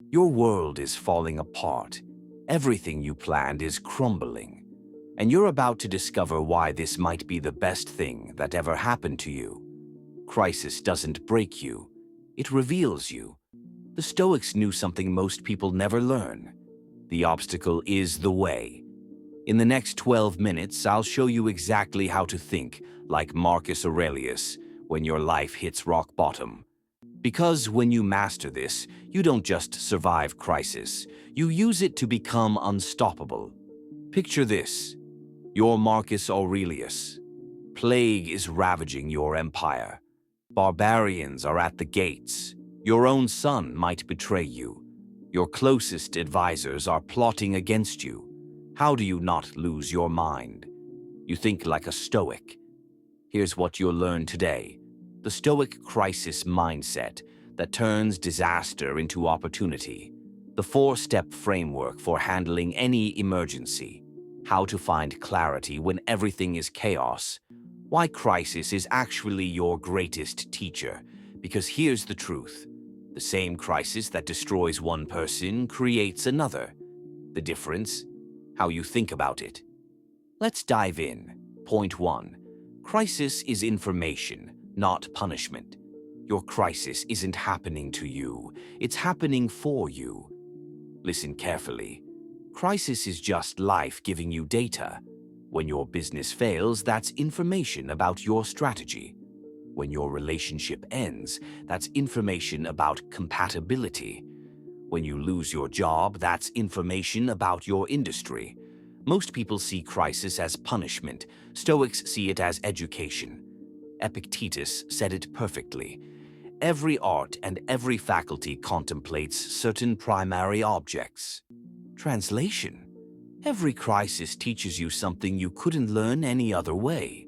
Your world is falling apart. Everything you planned is crumbling. And you're about to discover why this might be the best thing that ever happened to you. Crisis doesn't break you. It reveals you. The Stoics knew something most people never learn. The obstacle is the way. In the next 12 minutes, I'll show you exactly how to think like Marcus Aurelius when your life hits rock bottom. Because when you master this, you don't just survive crisis, you use it to become unstoppable. Picture this. You're Marcus Aurelius. Plague is ravaging your empire. Barbarians are at the gates. Your own son might betray you. Your closest advisors are plotting against you. How do you not lose your mind? You think like a Stoic. Here's what you'll learn today. The Stoic crisis mindset that turns disaster into opportunity. The 4-step framework for handling any emergency. How to find clarity when everything is chaos. Why crisis is actually your greatest teacher. Because here's the truth. The same crisis that destroys one person creates another. The difference? How you think about it. Let's dive in. Point 1. Crisis is information, not punishment. Your crisis isn't happening to you. It's happening for you. Listen carefully. Crisis is just life giving you data. When your business fails, that's information about your strategy. When your relationship ends, that's information about compatibility. When you lose your job, that's information about your industry. Most people see crisis as punishment. Stoics see it as education. Epictetus said it perfectly. Every art and every faculty contemplates certain primary objects. Translation. Every crisis teaches you something you couldn't learn any other way.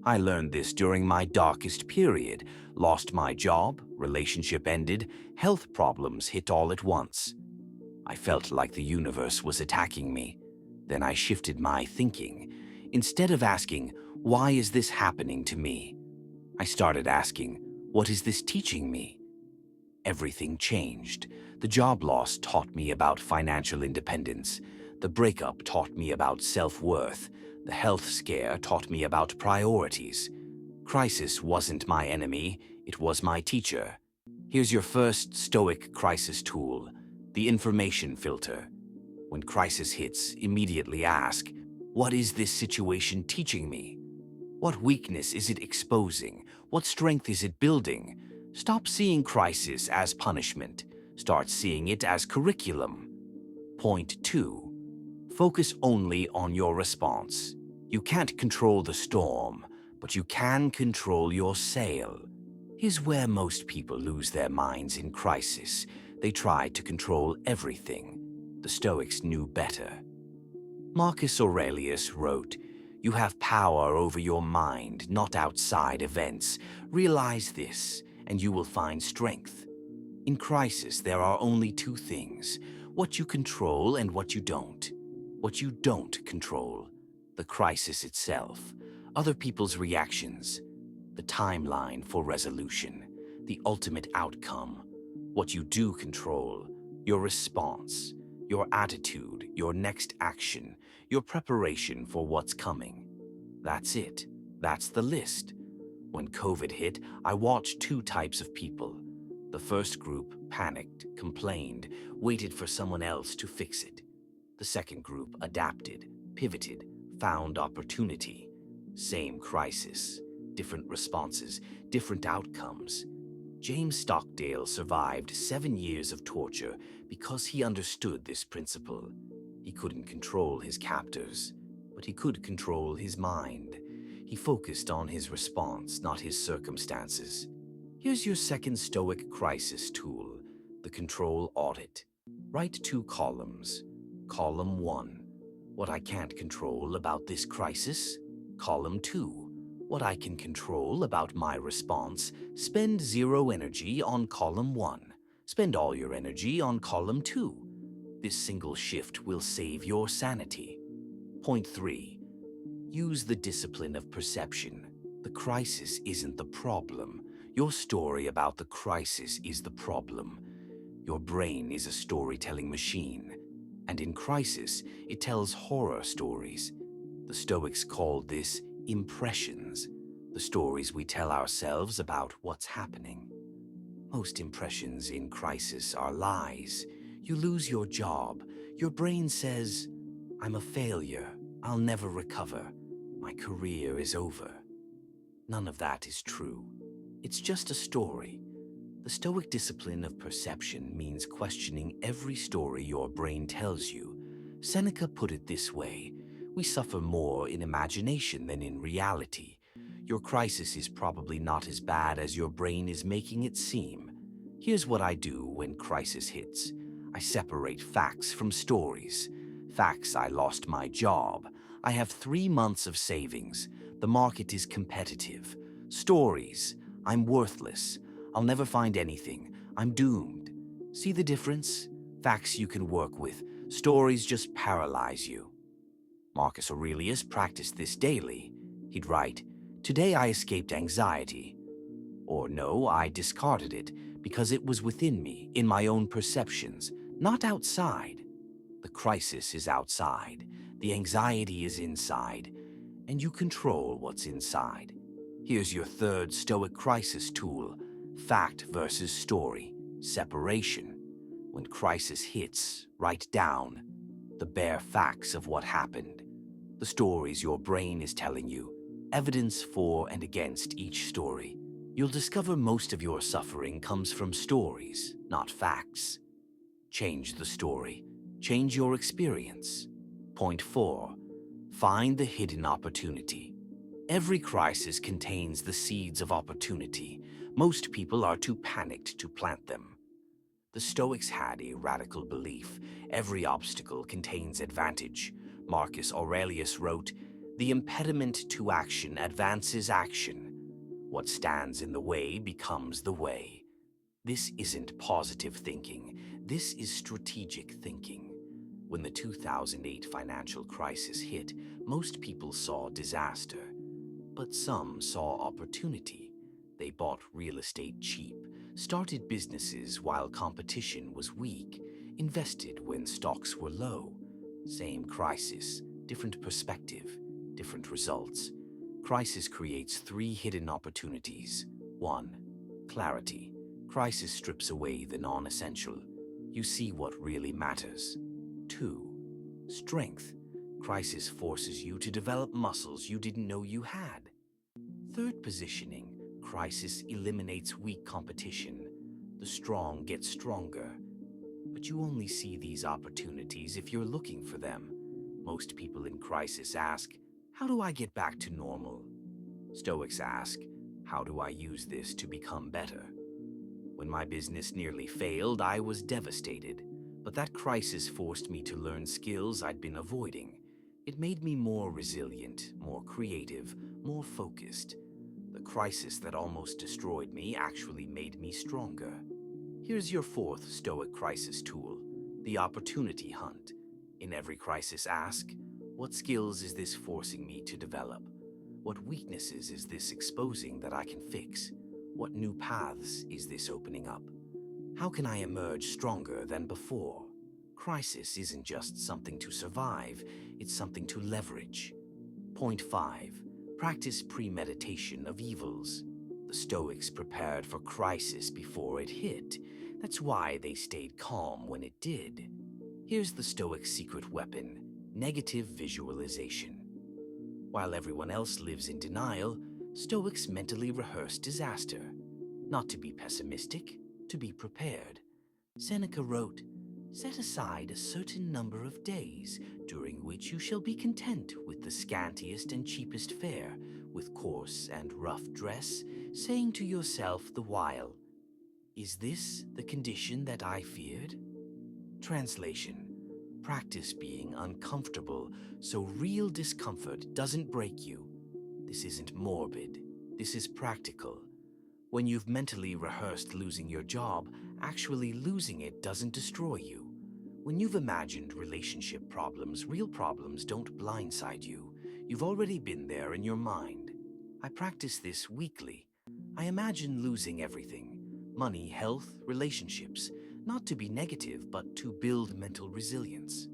I learned this during my darkest period. Lost my job, relationship ended, health problems hit all at once. I felt like the universe was attacking me. Then I shifted my thinking. Instead of asking, why is this happening to me? I started asking, what is this teaching me? Everything changed. The job loss taught me about financial independence. The breakup taught me about self-worth. The health scare taught me about priorities. Crisis wasn't my enemy, it was my teacher. Here's your first Stoic crisis tool, the information filter. When crisis hits, immediately ask, what is this situation teaching me? What weakness is it exposing? What strength is it building? Stop seeing crisis as punishment. Start seeing it as curriculum. Point 2. Focus only on your response. You can't control the storm, but you can control your sail. Here's where most people lose their minds in crisis. They try to control everything. The Stoics knew better. Marcus Aurelius wrote, "You have power over your mind, not outside events. Realize this, and you will find strength." In crisis, there are only two things: what you control and what you don't. What you don't control: the crisis itself, other people's reactions, the timeline for resolution, the ultimate outcome. What you do control: your response, your attitude, your next action, your preparation for what's coming. That's it. That's the list. When COVID hit, I watched two types of people. The first group panicked, complained, waited for someone else to fix it. The second group adapted, pivoted, found opportunity. Same crisis, different responses, different outcomes. James Stockdale survived 7 years of torture because he understood this principle. He couldn't control his captors, but he could control his mind. He focused on his response, not his circumstances. Here's your second Stoic crisis tool, the control audit. Write 2 columns. Column 1, what I can't control about this crisis. Column 2, what I can control about my response. Spend 0 energy on column 1. Spend all your energy on column 2. This single shift will save your sanity. Point 3. Use the discipline of perception. The crisis isn't the problem. Your story about the crisis is the problem. Your brain is a storytelling machine, and in crisis, it tells horror stories. The Stoics called this impressions, the stories we tell ourselves about what's happening. Most impressions in crisis are lies. You lose your job. Your brain says, "I'm a failure. I'll never recover. My career is over." None of that is true. It's just a story. The Stoic discipline of perception means questioning every story your brain tells you. Seneca put it this way: we suffer more in imagination than in reality. Your crisis is probably not as bad as your brain is making it seem. Here's what I do when crisis hits. I separate facts from stories. Facts: I lost my job. I have 3 months of savings. The market is competitive. Stories: I'm worthless. I'll never find anything. I'm doomed. See the difference? Facts you can work with. Stories just paralyze you. Marcus Aurelius practiced this daily. He'd write, "Today I escaped anxiety." Or no, I discarded it because it was within me, in my own perceptions, not outside. The crisis is outside. The anxiety is inside. And you control what's inside. Here's your third Stoic crisis tool: fact versus story, separation. When crisis hits, write down the bare facts of what happened, the stories your brain is telling you, evidence for and against each story. You'll discover most of your suffering comes from stories, not facts. Change the story. Change your experience. Point 4. Find the hidden opportunity. Every crisis contains the seeds of opportunity. Most people are too panicked to plant them. The Stoics had a radical belief: every obstacle contains advantage. Marcus Aurelius wrote, "The impediment to action advances action. What stands in the way becomes the way." This isn't positive thinking. This is strategic thinking. When the 2008 financial crisis hit, most people saw disaster. But some saw opportunity. They bought real estate cheap, started businesses while competition was weak, invested when stocks were low. Same crisis, different perspective, different results. Crisis creates 3 hidden opportunities. 1. Clarity. Crisis strips away the non-essential. You see what really matters. 2. Strength. Crisis forces you to develop muscles you didn't know you had. 3rd, positioning. Crisis eliminates weak competition. The strong get stronger. But you only see these opportunities if you're looking for them. Most people in crisis ask, "How do I get back to normal?" Stoics ask, "How do I use this to become better?" When my business nearly failed, I was devastated. But that crisis forced me to learn skills I'd been avoiding. It made me more resilient, more creative, more focused. The crisis that almost destroyed me actually made me stronger. Here's your 4th Stoic crisis tool: the opportunity hunt. In every crisis, ask, what skills is this forcing me to develop? What weaknesses is this exposing that I can fix? What new paths is this opening up? How can I emerge stronger than before? Crisis isn't just something to survive, it's something to leverage. Point 5. Practice premeditation of evils. The Stoics prepared for crisis before it hit. That's why they stayed calm when it did. Here's the Stoic secret weapon: negative visualization. While everyone else lives in denial, Stoics mentally rehearse disaster. Not to be pessimistic, to be prepared. Seneca wrote, "Set aside a certain number of days, during which you shall be content with the scantiest and cheapest fare, with coarse and rough dress, saying to yourself the while, 'Is this the condition that I feared?'" Translation: practice being uncomfortable so real discomfort doesn't break you. This isn't morbid, this is practical. When you've mentally rehearsed losing your job, actually losing it doesn't destroy you. When you've imagined relationship problems, real problems don't blindside you. You've already been there in your mind. I practice this weekly. I imagine losing everything: money, health, relationships. not to be negative, but to build mental resilience.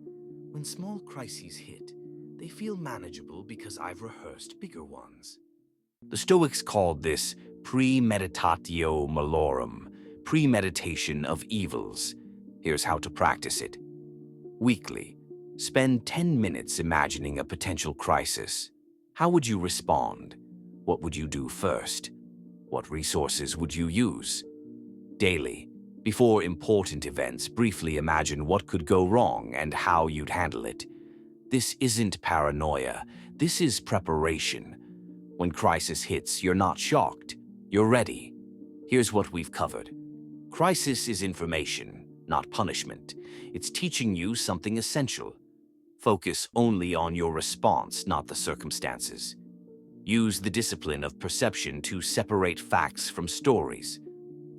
When small crises hit, they feel manageable because I've rehearsed bigger ones. The Stoics called this premeditatio malorum, premeditation of evils. Here's how to practice it. Weekly, spend 10 minutes imagining a potential crisis. How would you respond? What would you do first? What resources would you use? Daily, before important events, briefly imagine what could go wrong and how you'd handle it. This isn't paranoia, this is preparation. When crisis hits, you're not shocked, you're ready. Here's what we've covered. Crisis is information, not punishment. It's teaching you something essential. Focus only on your response, not the circumstances. Use the discipline of perception to separate facts from stories.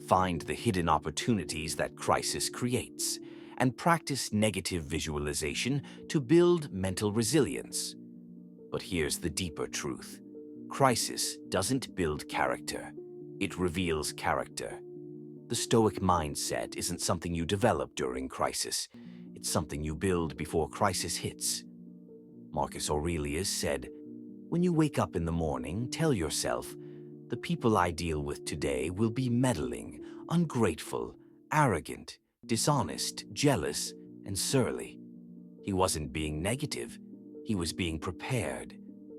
Find the hidden opportunities that crisis creates, and practice negative visualization to build mental resilience. But here's the deeper truth. Crisis doesn't build character, it reveals character. The Stoic mindset isn't something you develop during crisis, it's something you build before crisis hits. Marcus Aurelius said, "When you wake up in the morning, tell yourself, the people I deal with today will be meddling, ungrateful, arrogant, dishonest, jealous, and surly." He wasn't being negative, he was being prepared.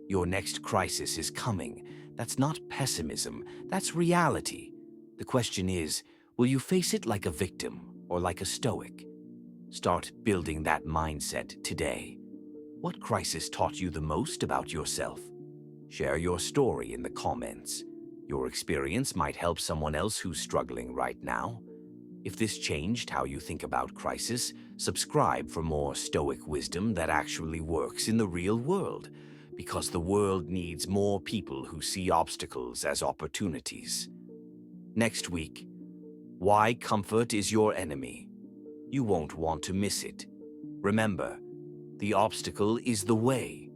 Your next crisis is coming. That's not pessimism, that's reality. The question is, will you face it like a victim or like a Stoic? Start building that mindset today. What crisis taught you the most about yourself? Share your story in the comments. Your experience might help someone else who's struggling right now. If this changed how you think about crisis, subscribe for more Stoic wisdom that actually works in the real world, because the world needs more people who see obstacles as opportunities. Next week, why comfort is your enemy. You won't want to miss it. Remember, the obstacle is the way.